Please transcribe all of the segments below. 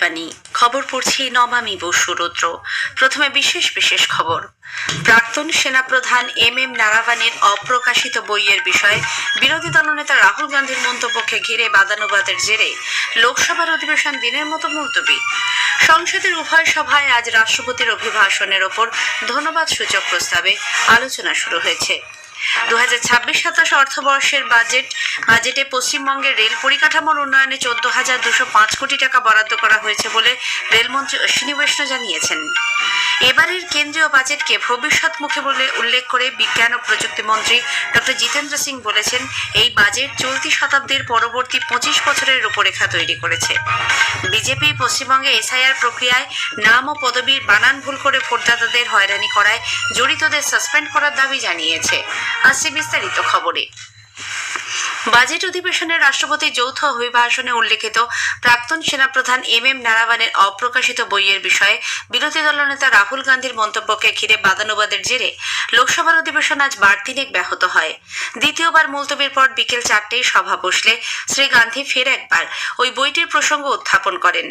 আকাশবাণী খবর পড়ছি নমামি বসু রুদ্র। প্রথমে বিশেষ বিশেষ খবর। প্রাক্তন সেনাপ্রধান এম নারাভানের অপ্রকাশিত বইয়ের বিষয়ে বিরোধী দলনেতা রাহুল গান্ধীর মন্তব্যকে ঘিরে বাদানুবাদের জেরে লোকসভার অধিবেশন দিনের মতো মুলতবি। সংসদের উভয় সভায় আজ রাষ্ট্রপতির অভিভাষণের ওপর ধন্যবাদ সূচক প্রস্তাবে আলোচনা শুরু হয়েছে। 2026-27 অর্থবর্ষের বাজেটে পশ্চিমবঙ্গের রেল পরিকাঠামোর উন্নয়নে 14,205 কোটি টাকা বরাদ্দ করা হয়েছে বলে রেলমন্ত্রী অশ্বিনী বৈষ্ণব জানিয়েছেন। এবারের কেন্দ্রীয় বাজেটকে ভবিষ্যৎমুখী বলে উল্লেখ করে বিজ্ঞান ও প্রযুক্তি মন্ত্রী ডক্টর জিতেন্দ্র সিং বলেছেন, এই বাজেট চলতি শতাব্দীর পরবর্তী 25 বছরের রূপরেখা তৈরি করেছে। বিজেপি পশ্চিমবঙ্গে এসআইআর প্রক্রিয়ায় নাম ও পদবীর বানান ভুল করে ভোটদাতাদের হয়রানি করায় জড়িতদের সাসপেন্ড করার দাবি জানিয়েছে। আসছে বিস্তারিত খবরে। বাজেট অধিবেশনে রাষ্ট্রপতির যৌথ অভিভাষণে উল্লেখিত প্রাক্তন সেনাপ্রধান এম নারাভানের অপ্রকাশিত বইয়ের বিষয়ে বিরোধী দলনেতা রাহুল গান্ধীর মন্তব্যকে ঘিরে বাদানুবাদের জেরে লোকসভার অধিবেশন আজ বারদিনেক ব্যাহত হয়। দ্বিতীয়বার মুলতবির পর বিকেল 4টায় সভা বসলে শ্রী গান্ধী ফের একবার ওই বইটির প্রসঙ্গ উত্থাপন করেন।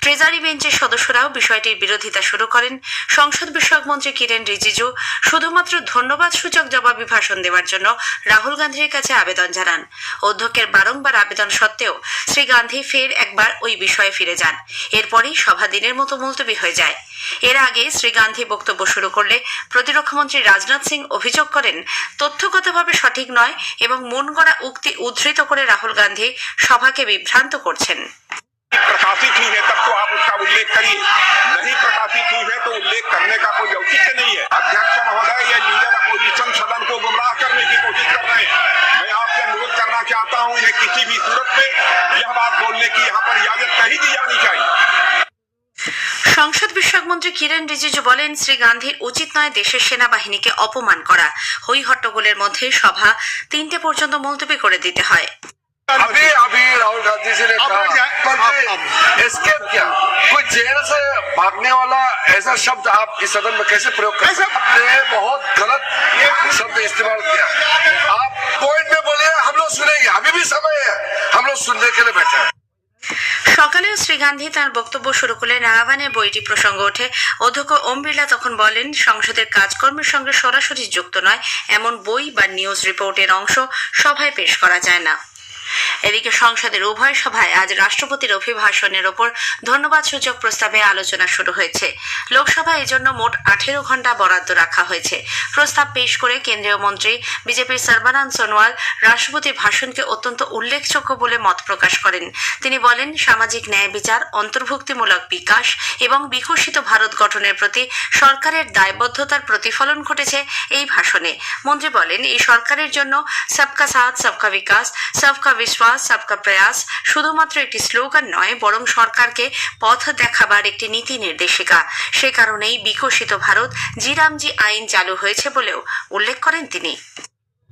ট্রেজারি বেঞ্চের সদস্যরাও বিষয়টির বিরোধিতা শুরু করেন। সংসদ বিষয়ক মন্ত্রী কিরেন রিজিজু শুধুমাত্র ধন্যবাদ সূচক জবাবি ভাষণ দেওয়ার জন্য রাহুল গান্ধীর কাছে আবেদন জানান। অধ্যক্ষের বারংবার আবেদন সত্ত্বেও শ্রী গান্ধী ফের একবার ওই বিষয়ে ফিরে যান। এরপরই সভা দিনের মতো মুলতবি হয়ে যায়। এর আগে শ্রী গান্ধী বক্তব্য শুরু করলে প্রতিরক্ষামন্ত্রী রাজনাথ সিং অভিযোগ করেন, তথ্যগতভাবে সঠিক নয় এবং মন গড়া উক্তি উদ্ধৃত করে রাহুল গান্ধী সভাকে বিভ্রান্ত করছেন। प्रकाशित हुई है तब तो आप उसका उल्लेख करिए, नहीं प्रकाशित हुई है तो उल्लेख करने का कोई औचित्य नहीं है। अध्यक्ष महोदय या लीडर अपोजिशन सदन को गुमराह करने की कोशिश कर रहे हैं। मैं आपसे अनुरोध करना चाहता हूं, इन्हें किसी भी सूरत में यह बात बोलने की यहाँ पर इजाजत नहीं दी जानी चाहिए। সংসদ বিষয়ক মন্ত্রী কিরেন রিজিজু বলেন, শ্রী গান্ধীর উচিত নয় দেশের সেনাবাহিনীকে অপমান করা। হই হট্টগোলের মধ্যে সভা 3টে পর্যন্ত মুলতবি করে দিতে হয়। अभी राहुल गांधी जी ने कहा एस्केप किया, कोई जेल से भागने वाला ऐसा शब्द आप इस सदन में कैसे प्रयोग कर सकते? आपने बहुत गलत शब्द इस्तेमाल किया। आप पॉइंट में बोलिए, हम लोग सुनेंगे, अभी भी समय है, हम लोग सुनने के लिए बैठे हैं। সকালেও শ্রী গান্ধী তাঁর বক্তব্য শুরু করলে নারাভানের বইটি প্রসঙ্গ ওঠে। অধ্যক্ষ ওম বিড়লা তখন বলেন, সংসদের কাজকর্মের সঙ্গে সরাসরি যুক্ত নয় এমন বই বা নিউজ রিপোর্টের অংশ সভায় পেশ করা যায় না। এদিকে সংসদের উভয় সভায় আজ রাষ্ট্রপতির অভিভাষণের ওপর ধন্যবাদ সূচক প্রস্তাবে আলোচনা শুরু হয়েছে। লোকসভায় এজন্য মোট 18 ঘন্টা বরাদ্দ রাখা হয়েছে। প্রস্তাব পেশ করে কেন্দ্রীয় মন্ত্রী বিজেপির সর্বানন্দ সোনোয়াল রাষ্ট্রপতির ভাষণকে অত্যন্ত উল্লেখযোগ্য বলে মত প্রকাশ করেন। তিনি বলেন, সামাজিক ন্যায় বিচার, অন্তর্ভুক্তিমূলক বিকাশ এবং বিকশিত ভারত গঠনের প্রতি সরকারের দায়বদ্ধতার প্রতিফলন ঘটেছে এই ভাষণে। মন্ত্রী বলেন, এই সরকারের জন্য সবকা সাথ সবকা বিকাশ, সবকা বিশ্বাস সবকা প্রয়াস শুধুমাত্র একটি স্লোগান নয়, বরং সরকারকে পথ দেখাবার একটি নীতি নির্দেশিকা। সে কারণেই বিকশিত ভারত জি রামজি আইন চালু হয়েছে বলেও উল্লেখ করেন তিনি।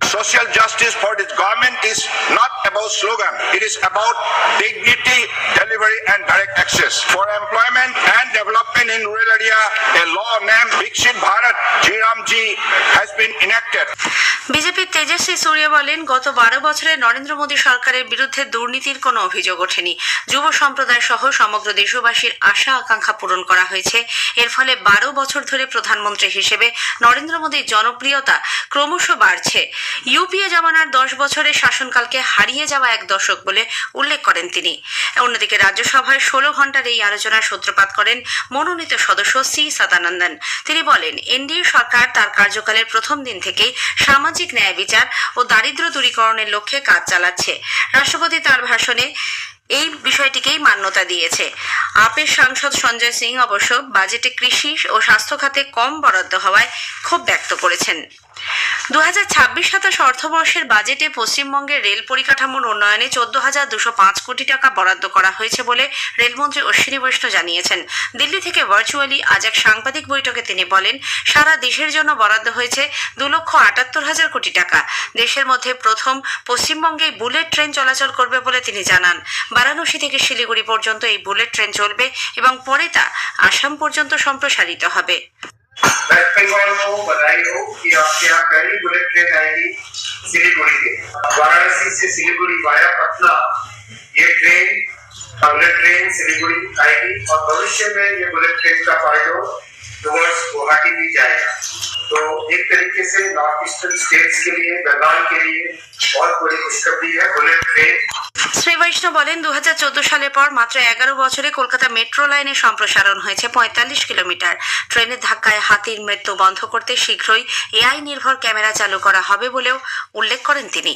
Social justice for this government is not about slogan. It is about dignity, delivery and direct access. For employment and development in rural area, a law named Viksit Bharat Jiramji has been enacted. বিজেপির তেজস্বী সূর্য বলেন, গত 12 বছরে নরেন্দ্র মোদী সরকারের বিরুদ্ধে দুর্নীতির কোনো অভিযোগ ওঠেনি। যুব সম্প্রদায় সহ সমগ্র দেশবাসীর আশা আকাঙ্ক্ষা পূরণ করা হয়েছে। এর ফলে 12 বছর ধরে প্রধানমন্ত্রী হিসেবে নরেন্দ্র মোদীর জনপ্রিয়তা ক্রমশ বাড়ছে। ইউপিএ জামানার 10 বছরের শাসনকালকে হারিয়ে যাওয়া এক দশক বলে উল্লেখ করেন তিনি। অন্যদিকে রাজ্যসভায় 16 ঘন্টার এই আলোচনার সূত্রপাত করেন মনোনীত সদস্য সি সদানন্দন। তিনি বলেন, এনডিএ সরকার তার কার্যকালের প্রথম দিন থেকেই সামাজিক ন্যায় বিচার ও দারিদ্র্য দূরীকরণের লক্ষ্যে কাজ চালাচ্ছে। রাষ্ট্রপতি তার ভাষণে এই বিষয়টিকেই মান্যতা দিয়েছে। আপের সাংসদ সঞ্জয় সিং অবশ্য বাজেটে কৃষি ও স্বাস্থ্য খাতে কম বরাদ্দ হওয়ায় ক্ষোভ ব্যক্ত করেছেন। 2026-27 অর্থবর্ষের বাজেটে পশ্চিমবঙ্গের রেল পরিকাঠামোর উন্নয়নে 14,205 কোটি টাকা বরাদ্দ করা হয়েছে বলে রেলমন্ত্রী অশ্বিনী বৈষ্ণব জানিয়েছেন। দিল্লি থেকে ভার্চুয়ালি আজ এক সাংবাদিক বৈঠকে তিনি বলেন, সারা দেশের জন্য বরাদ্দ হয়েছে 2,78,000 কোটি টাকা। দেশের মধ্যে প্রথম পশ্চিমবঙ্গে বুলেট ট্রেন চলাচল করবে বলে তিনি জানান। বারাণসী থেকে শিলিগুড়ি পর্যন্ত এই বুলেট ট্রেন চলবে এবং পরে তা আসাম পর্যন্ত সম্প্রসারিত হবে। वेस्ट बंगाल को बधाई हो कि आपके यहाँ पहली बुलेट ट्रेन आएगी सिलीगुड़ी के। वाराणसी से सिलीगुड़ी वाया पटना ये ट्रेन बुलेट ट्रेन सिलीगुड़ी आएगी और भविष्य में ये बुलेट ट्रेन का कॉरिडोर टुवर्ड्स गुवाहाटी भी जाएगा। तो एक तरीके से नॉर्थ ईस्टर्न स्टेट्स के लिए, बंगाल के लिए बहुत बड़ी खुशखबरी है बुलेट ट्रेन। শ্রী বৈষ্ণব বলেন 2014 সালের পর মাত্র 11 বছরে কলকাতা মেট্রো লাইনের সম্প্রসারণ হয়েছে 45 কিলোমিটার। ট্রেনের ধাক্কায় হাতির মৃত্যু বন্ধ করতে শীঘ্রই এআই নির্ভর ক্যামেরা চালু করা হবে বলেও উল্লেখ করেন তিনি।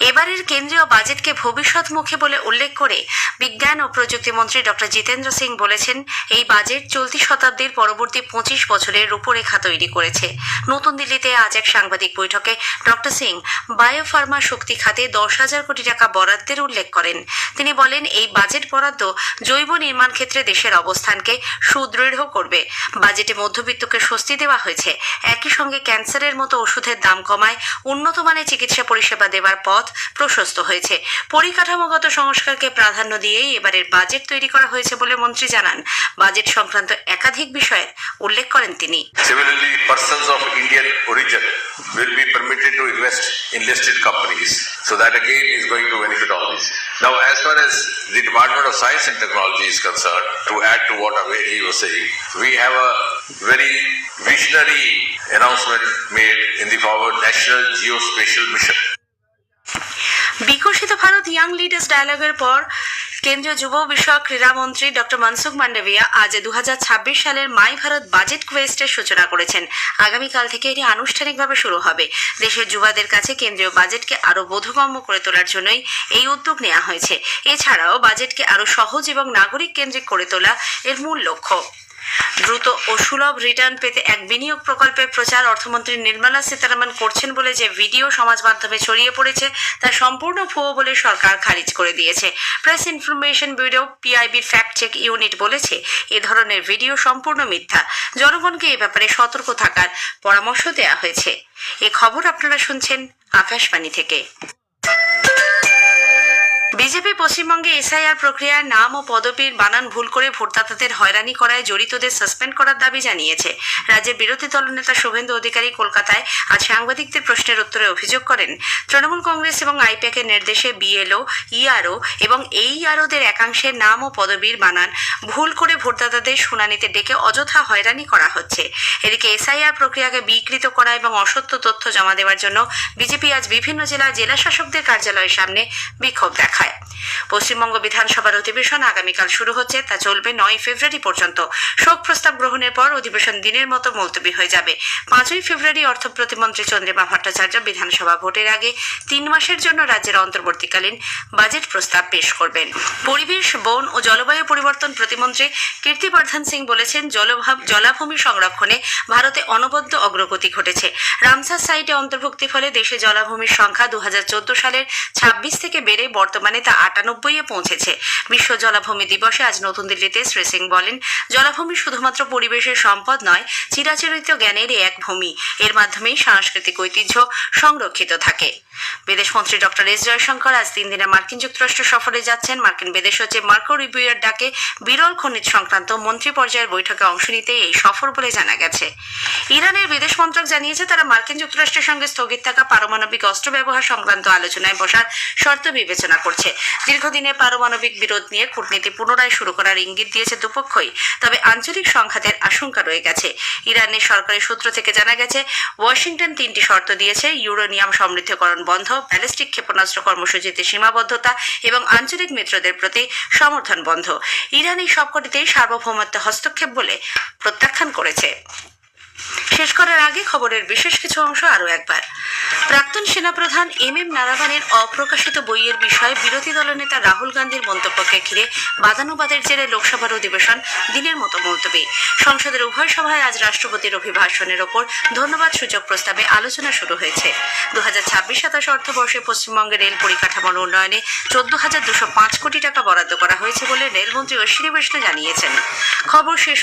এবারের কেন্দ্রীয় বাজেটকে ভবিষ্যৎমুখী বলে উল্লেখ করে বিজ্ঞান ও প্রযুক্তি মন্ত্রী ডক্টর জিতেন্দ্র সিং বলেছেন, এই বাজেট চলতি শতাব্দীর পরবর্তী 25 বছরের রূপরেখা তৈরি করেছে। নতুন দিল্লিতে আজ এক সাংবাদিক বৈঠকে ডক্টর সিং বায়োফার্মা শক্তি খাতে 10,000 কোটি টাকা বরাদ্দের উল্লেখ করেন। তিনি বলেন, এই বাজেট বরাদ্দ জৈব নির্মাণ ক্ষেত্রে দেশের অবস্থানকে সুদৃঢ় করবে। বাজেটে মধ্যবিত্তকে স্বস্তি দেওয়া হয়েছে। একই সঙ্গে ক্যান্সারের মতো ওষুধের দাম কমায় উন্নত মানের চিকিৎসা পরিষেবা দেওয়ার পথ প্রশস্ত হয়েছে। পরিকাঠামোগত সংস্কারকে প্রাধান্য দিয়েই এবারের বাজেট তৈরি করা হয়েছে বলে মন্ত্রী জানান। বাজেট সংক্রান্ত একাধিক বিষয়ের উল্লেখ করেন তিনি। Similarly, persons of Indian origin will be permitted to invest in listed companies. So that again is going to benefit all these. Now, as far as the Department of Science and Technology is concerned, to add to what Abhay was saying, we have a very visionary announcement made in the forward National Geospatial Mission. বিকশিত Bharat young leaders ডায়ালগের পর কেন্দ্রীয় যুব বিষয়ক ক্রীড়ামন্ত্রী doctor Mansukh Mandaviya আজ 2026 সালের মাই Bharat budget কোয়েস্টের সূচনা করেছেন। আগামীকাল থেকে এটি আনুষ্ঠানিকভাবে শুরু হবে। দেশের যুবাদের কাছে কেন্দ্রীয় বাজেটকে আরও বোধগম্য করে তোলার জন্যই এই উদ্যোগ নেওয়া হয়েছে। এছাড়াও বাজেটকে আরও সহজ এবং নাগরিক কেন্দ্রিক করে তোলা এর মূল লক্ষ্য। দ্রুত ও সুলভ রিটার্ন পেতে এক বিনিয়োগ প্রকল্পের প্রচার অর্থমন্ত্রী নির্মলা সীতারামন করছেন বলে যে ভিডিও সমাজ মাধ্যমে ছড়িয়ে পড়েছে তা সম্পূর্ণ ভুয়ো বলে সরকার খারিজ করে দিয়েছে। প্রেস ইনফরমেশন ব্যুরো পিআইবির ফ্যাক্ট চেক ইউনিট বলেছে, এ ধরনের ভিডিও সম্পূর্ণ মিথ্যা। জনগণকে এ ব্যাপারে সতর্ক থাকার পরামর্শ দেওয়া হয়েছে। এ খবর আপনারা শুনছেন আকাশবাণী থেকে। বিজেপি পশ্চিমবঙ্গে এসআইআর প্রক্রিয়ার নাম ও পদবীর বানান ভুল করে ভোটদাতাদের হয়রানি করায় জড়িতদের সাসপেন্ড করার দাবি জানিয়েছে। রাজ্যের বিরোধী দলনেতা শুভেন্দু অধিকারী কলকাতায় আজ সাংবাদিকদের প্রশ্নের উত্তরে অভিযোগ করেন, তৃণমূল কংগ্রেস এবং আইপ্যাকের নির্দেশে বিএলও, ইআরও এবং এইআরওদের একাংশের নাম ও পদবীর বানান ভুল করে ভোটদাতাদের শুনানিতে ডেকে অযথা হয়রানি করা হচ্ছে। এদিকে এসআইআর প্রক্রিয়াকে বিকৃত করা এবং অসত্য তথ্য জমা দেওয়ার জন্য বিজেপি আজ বিভিন্ন জেলা শাসকদের কার্যালয়ের সামনে বিক্ষোভ দেখায়। পশ্চিমবঙ্গ বিধানসভার অধিবেশন আগামীকাল শুরু হচ্ছে, তা চলবে 9 ফেব্রুয়ারি পর্যন্ত। শোক প্রস্তাব গ্রহণের পর অধিবেশন দিনের মতো মুলতবি হয়ে যাবে। 5 ফেব্রুয়ারি অর্থ প্রতিমন্ত্রী চন্দ্রিমা ভট্টাচার্য বিধানসভা ভোটের আগে 3 মাসের জন্য রাজ্যের অন্তর্বর্তীকালীন বাজেট প্রস্তাব পেশ করবেন। পরিবেশ, বন ও জলবায়ু পরিবর্তন প্রতিমন্ত্রী কীর্তিবর্ধন সিং বলেছেন, জলাভূমি সংরক্ষণে ভারতে অনবদ্য অগ্রগতি ঘটেছে। রামসার সাইটে অন্তর্ভুক্তির ফলে দেশে জলাভূমির সংখ্যা 2014 সালের 26 থেকে বেড়ে বর্তমানে তা 98-এ পৌঁছেছে। বিশ্ব জলাভূমি দিবসে আজ নতুন দিল্লিতে শ্রী সিং বলেন, জলাভূমি শুধুমাত্র পরিবেশের সম্পদ নয়, চিরাচরিত জ্ঞানের এক ভূমি। এর মাধ্যমেই সাংস্কৃতিক ঐতিহ্য সংরক্ষিত থাকে। বিদেশমন্ত্রী ডক্টর এস জয়শঙ্কর আজ 3 দিনের মার্কিন যুক্তরাষ্ট্র সফরে যাচ্ছেন। মার্কিন বিদেশ সচিব মার্কো রুবিওর ডাকে বিরল খনিজ সংক্রান্ত মন্ত্রী পর্যায়ের বৈঠকে অংশ নিতে এই সফর বলে জানা গেছে। ইরানের বিদেশ মন্ত্রক জানিয়েছে, তারা মার্কিন যুক্তরাষ্ট্রের সঙ্গে স্থগিত থাকা পারমাণবিক অস্ত্র ব্যবহার সংক্রান্ত আলোচনায় বসার শর্ত বিবেচনা করছে। দীর্ঘদিনের পারমাণবিক বিরোধ নিয়ে কূটনীতি পুনরায় শুরু করার ইঙ্গিত দিয়েছে দুপক্ষই। তবে আঞ্চলিক সংঘাতের আশঙ্কা রয়ে গেছে। ইরানের সরকারি সূত্র থেকে জানা গেছে, ওয়াশিংটন 3টি শর্ত দিয়েছে: ইউরেনিয়াম সমৃদ্ধকরণ বন্ধ, ব্যালিস্টিক ক্ষেপণাস্ত্র কর্মসূচিতে সীমাবদ্ধতা এবং আঞ্চলিক মিত্রদের প্রতি সমর্থন বন্ধ। ইরান এই সবকটিতেই সার্বভৌমত্ব হস্তক্ষেপ বলে প্রত্যাখ্যান করেছে। শেষ করার আগে খবরের বিশেষ কিছু অংশ আরও একবার। প্রাক্তন সেনাপ্রধান এমএম নারাভানের অপ্রকাশিত বইয়ের বিষয়ে বিরোধী দলনেতা রাহুল গান্ধীর মন্তব্যকে ঘিরে বাদানুবাদের জেরে লোকসভার অধিবেশন দিনের মতো মুলতবি। সংসদের উভয় সভায় আজ রাষ্ট্রপতির অভিভাষণের ওপর ধন্যবাদ সূচক প্রস্তাবে আলোচনা শুরু হয়েছে। 2026-27 অর্থবর্ষে পশ্চিমবঙ্গের রেল পরিকাঠামোর উন্নয়নে 14,205 কোটি টাকা বরাদ্দ করা হয়েছে বলে রেলমন্ত্রী অশ্বিনী বৈষ্ণব জানিয়েছেন। খবর শেষ।